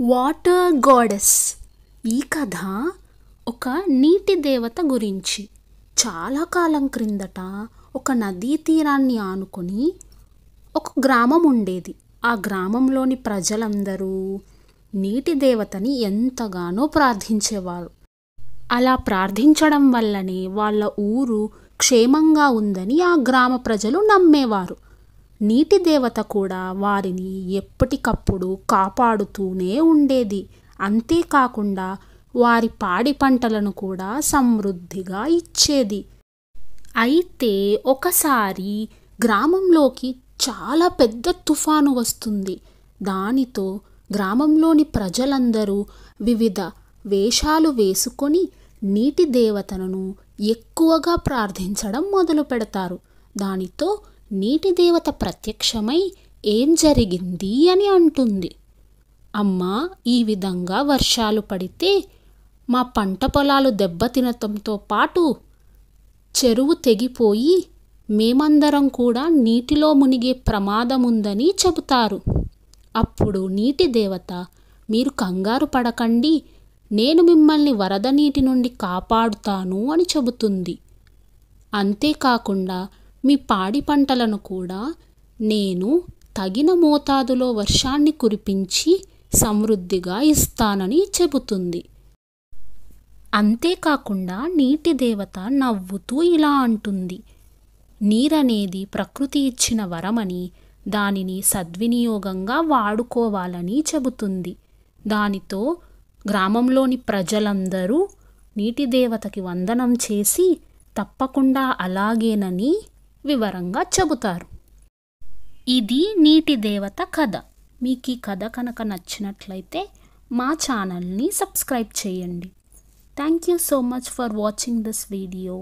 Water goddess. ఈ కథ ఒక నీటి దేవత గురించి. చాలా కాలం క్రిందట ఒక నదీ తీరాన్ని ఆనుకొని ఒక గ్రామం ఉండేది. ఆ గ్రామంలోని ప్రజలందరూ నీటి దేవతని ఎంతగానో ప్రార్థించేవారు. అలా ప్రార్థించడం వల్లనే వాళ్ళ ఊరు క్షేమంగా ఉందని ఆ గ్రామ ప్రజలు నమ్మేవారు. నీటి దేవత కూడా వారిని ఎప్పటికప్పుడు కాపాడుతూనే ఉండేది. అంతేకాకుండా వారి పాడి పంటలను కూడా సమృద్ధిగా ఇచ్చేది. అయితే ఒకసారి గ్రామంలోకి చాలా పెద్ద తుఫాను వస్తుంది. దానితో గ్రామంలోని ప్రజలందరూ వివిధ వేషాలు వేసుకొని నీటి దేవతను ఎక్కువగా ప్రార్థించడం మొదలు పెడతారు. దానితో నీటి దేవత ప్రత్యక్షమై ఏం జరిగింది అని అంటుంది. అమ్మా, ఈ విధంగా వర్షాలు పడితే మా పంట పొలాలు దెబ్బతినటంతో పాటు చెరువు తెగిపోయి మేమందరం కూడా నీటిలో మునిగే ప్రమాదం ఉందని చెబుతారు. అప్పుడు నీటి దేవత, మీరు కంగారు పడకండి, నేను మిమ్మల్ని వరద నీటి నుండి కాపాడుతాను అని చెబుతుంది. అంతేకాకుండా మీ పాడి పంటలను కూడా నేను తగిన మోతాదులో వర్షాన్ని కురిపించి సమృద్ధిగా ఇస్తానని చెబుతుంది. అంతేకాకుండా నీటి దేవత నవ్వుతూ ఇలా అంటుంది, నీరనేది ప్రకృతి ఇచ్చిన వరమని, దానిని సద్వినియోగంగా వాడుకోవాలని చెబుతుంది. దానితో గ్రామంలోని ప్రజలందరూ నీటి దేవతకి వందనం చేసి తప్పకుండా అలాగేనని వివరంగా చెబుతారు. ఇది నీటి దేవత కథ. మీకు ఈ కథ కనుక నచ్చినట్లయితే మా ఛానల్ని సబ్స్క్రైబ్ చేయండి. Thank you so much for watching this video.